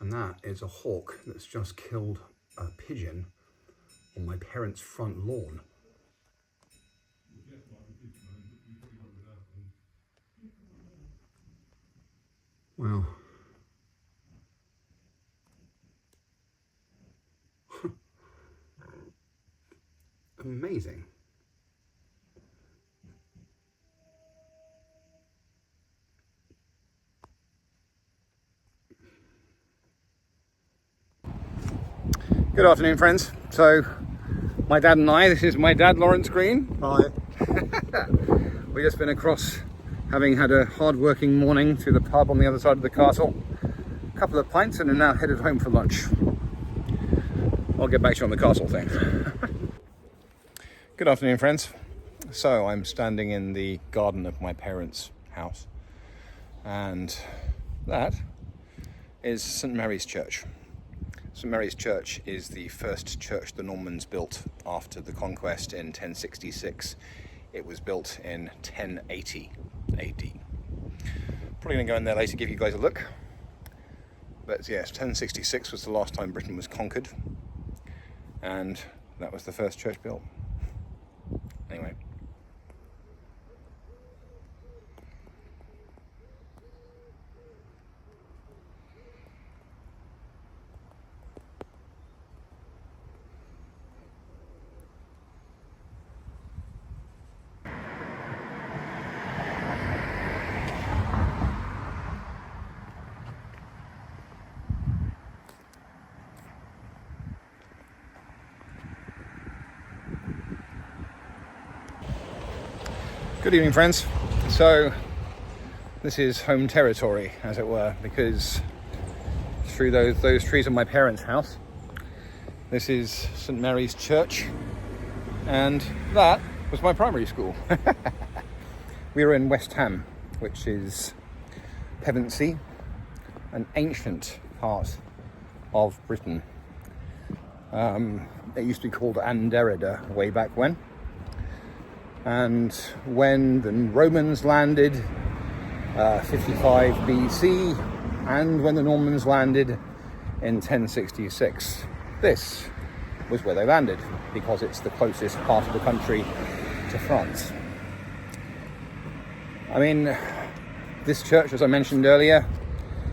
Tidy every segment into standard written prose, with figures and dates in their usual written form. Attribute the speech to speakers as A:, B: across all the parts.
A: And that is a hawk that's just killed a pigeon on my parents' front lawn. Wow. Amazing. Good afternoon, friends. So, my dad and I, this is my dad, Lawrence Green.
B: Hi.
A: We've just been across, having had a hard-working morning to the pub on the other side of the castle. A couple of pints and are now headed home for lunch. I'll get back to you on the castle thing. Good afternoon, friends. So, I'm standing in the garden of my parents' house. And that is St Mary's Church. St Mary's Church is the first church the Normans built after the conquest in 1066. It was built in 1080 AD. Probably going to go in there later, give you guys a look. But yes, 1066 was the last time Britain was conquered. And that was the first church built. Anyway. Good evening, friends. So this is home territory, as it were, because through those trees of my parents' house, this is St Mary's Church, and that was my primary school. We were in West Ham, which is Pevensey, an ancient part of Britain. It used to be called Anderida way back when. And when the Romans landed, 55 BC, and when the Normans landed in 1066, this was where they landed, because it's the closest part of the country to France. I mean, this church, as I mentioned earlier,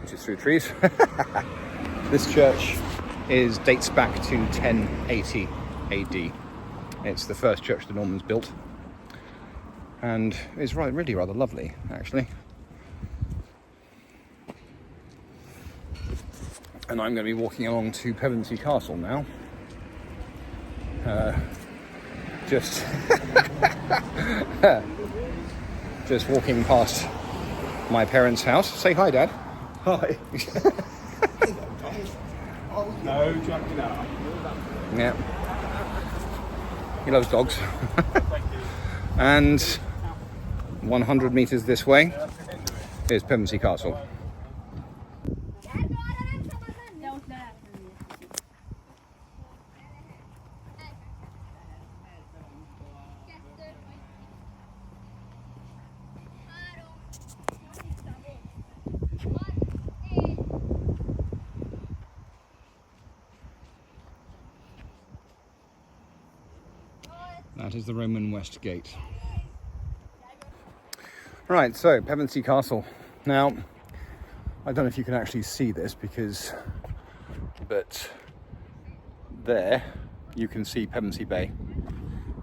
A: which is through trees, this church dates back to 1080 AD. It's the first church the Normans built. And it's really rather lovely, actually. And I'm going to be walking along to Pevensey Castle now. Just walking past my parents' house. Say hi, Dad.
B: Hi. No, jumping out.
A: Yeah. He loves dogs. And 100 metres this way is Pevensey Castle. That is the Roman West Gate. Right, so Pevensey Castle. Now, I don't know if you can actually see this but there you can see Pevensey Bay.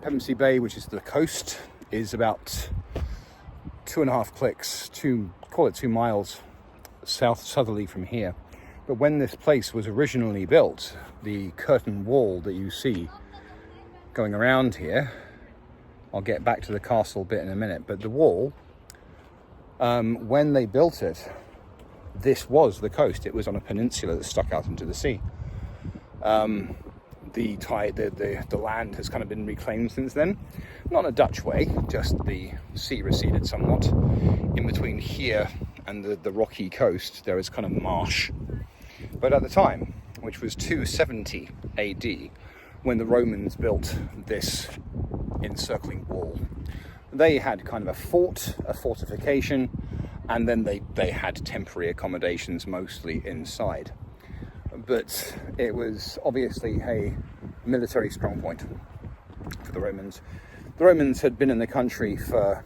A: Pevensey Bay, which is the coast, is about 2.5 clicks, call it 2 miles southerly from here. But when this place was originally built, the curtain wall that you see going around here, I'll get back to the castle bit in a minute, but the wall, when they built it, this was the coast. It was on a peninsula that stuck out into the sea. The land has kind of been reclaimed since then. Not in a Dutch way, just the sea receded somewhat. In between here and the rocky coast, there is kind of marsh. But at the time, which was 270 AD, when the Romans built this encircling wall, they had kind of a fort, a fortification, and then they had temporary accommodations mostly inside. but it was obviously a military strongpoint for the Romans. The Romans had been in the country for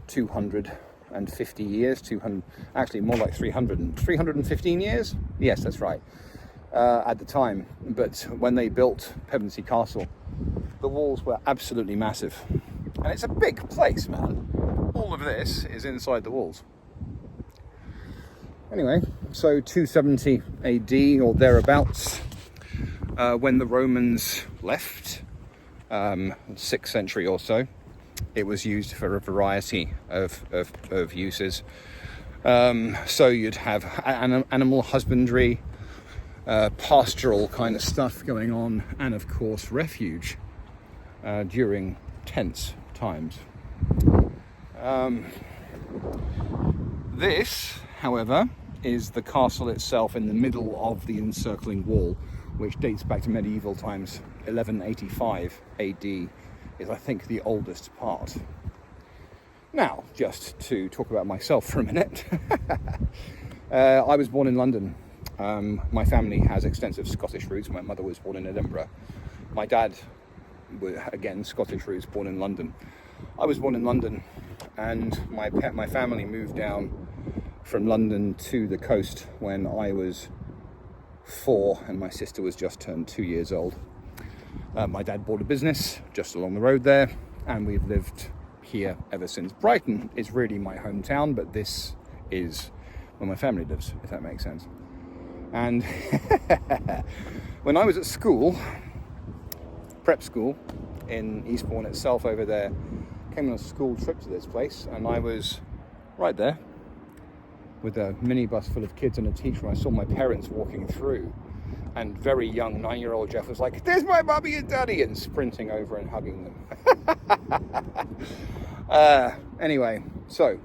A: 250 years, 200, actually more like 315 years. Yes, that's right, at the time. But when they built Pevensey Castle, the walls were absolutely massive. And it's a big place, man. All of this is inside the walls. Anyway, so 270 AD or thereabouts, when the Romans left, 6th century or so, it was used for a variety of uses. So you'd have animal husbandry, pastoral kind of stuff going on, and of course refuge during tense times. This, however, is the castle itself in the middle of the encircling wall, which dates back to medieval times. 1185 AD is, I think, the oldest part. Now, just to talk about myself for a minute, I was born in London. My family has extensive Scottish roots. My mother was born in Edinburgh. My dad, again, Scottish roots, born in London. I was born in London, and my family moved down from London to the coast when I was 4 and my sister was just turned 2 years old. My dad bought a business just along the road there, and we've lived here ever since. Brighton is really my hometown, but this is where my family lives, if that makes sense. And when I was at school, prep school in Eastbourne itself over there, came on a school trip to this place, and I was right there with a minibus full of kids and a teacher. I saw my parents walking through, and very young 9-year-old Jeff was like, "There's my mummy and daddy," and sprinting over and hugging them. Anyway, so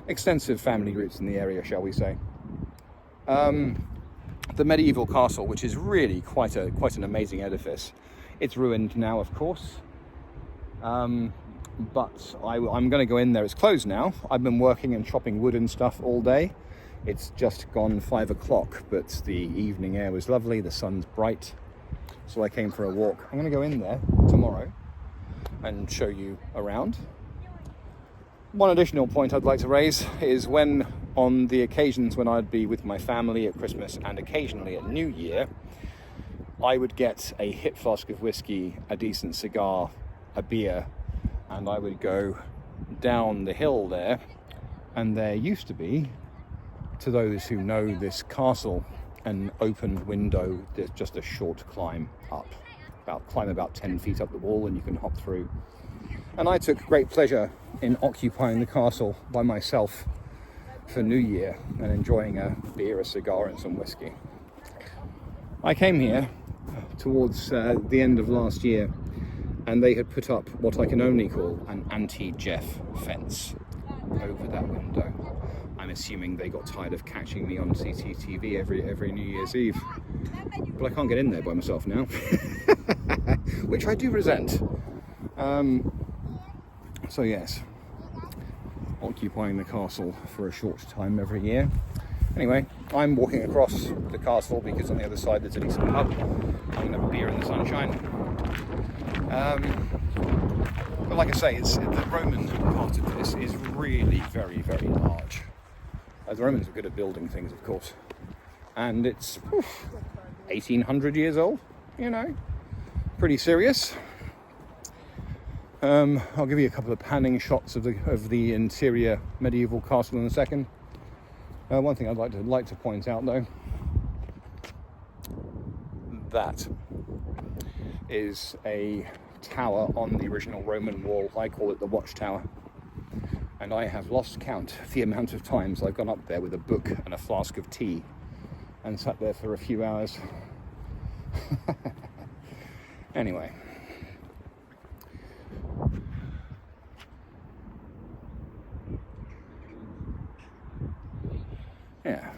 A: extensive family roots in the area, shall we say. The medieval castle, which is really quite an amazing edifice. It's ruined now, of course, but I'm going to go in there. It's closed now. I've been working and chopping wood and stuff all day. It's just gone 5 o'clock, but the evening air was lovely. The sun's bright, so I came for a walk. I'm going to go in there tomorrow and show you around. One additional point I'd like to raise is when, on the occasions when I'd be with my family at Christmas and occasionally at New Year, I would get a hip flask of whiskey, a decent cigar, a beer, and I would go down the hill there, and there used to be, to those who know this castle, an open window. There's just a short climb up, about 10 feet up the wall, and you can hop through. And I took great pleasure in occupying the castle by myself for New Year and enjoying a beer, a cigar, and some whiskey. I came here towards the end of last year, and they had put up what I can only call an anti-Jeff fence over that window. I'm assuming they got tired of catching me on CCTV every New Year's Eve. But I can't get in there by myself now, which I do resent. So yes, occupying the castle for a short time every year. Anyway, I'm walking across the castle because on the other side there's a decent pub. I'm going to have a beer in the sunshine. But like I say, the Roman part of this is really very, very large. The Romans were good at building things, of course. And it's 1,800 years old, you know, pretty serious. I'll give you a couple of panning shots of the interior medieval castle in a second. One thing I'd like to point out, though, that is a tower on the original Roman wall. I call it the Watchtower, and I have lost count of the amount of times I've gone up there with a book and a flask of tea and sat there for a few hours. Anyway. Yeah.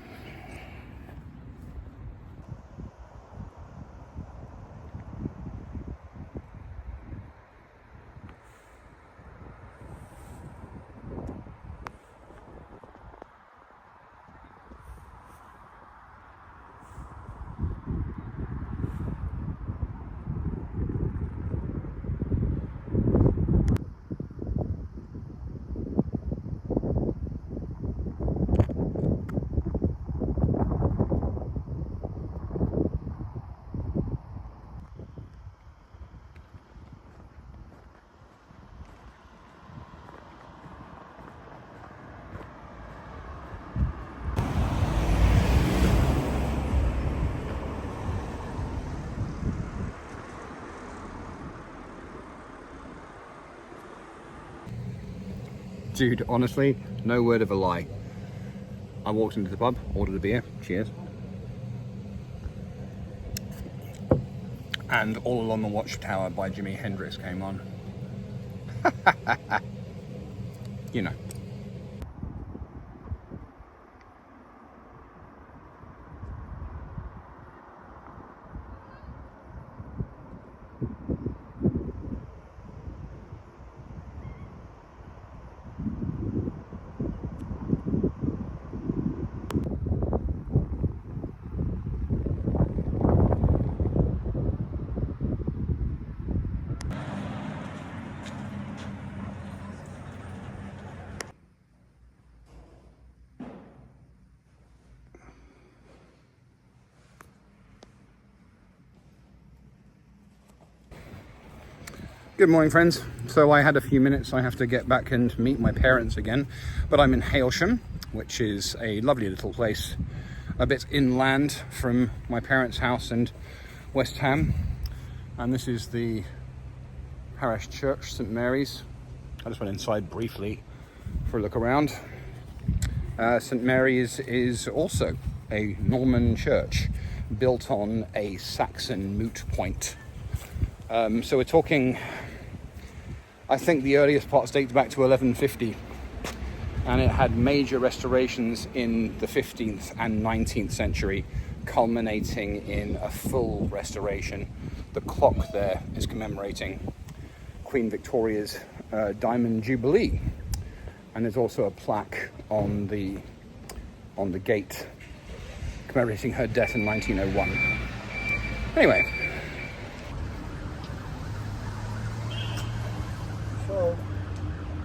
A: Dude, honestly, no word of a lie. I walked into the pub, ordered a beer, cheers. And All Along the Watchtower by Jimi Hendrix came on. You know. Good morning, friends. So I had a few minutes. I have to get back and meet my parents again, but I'm in Hailsham, which is a lovely little place, a bit inland from my parents' house and West Ham. And this is the parish church, St Mary's. I just went inside briefly for a look around. St Mary's is also a Norman church built on a Saxon moot point. So we're talking, I think the earliest parts date back to 1150, and it had major restorations in the 15th and 19th century, culminating in a full restoration. The clock there is commemorating Queen Victoria's Diamond Jubilee, and there's also a plaque on the gate commemorating her death in 1901. Anyway,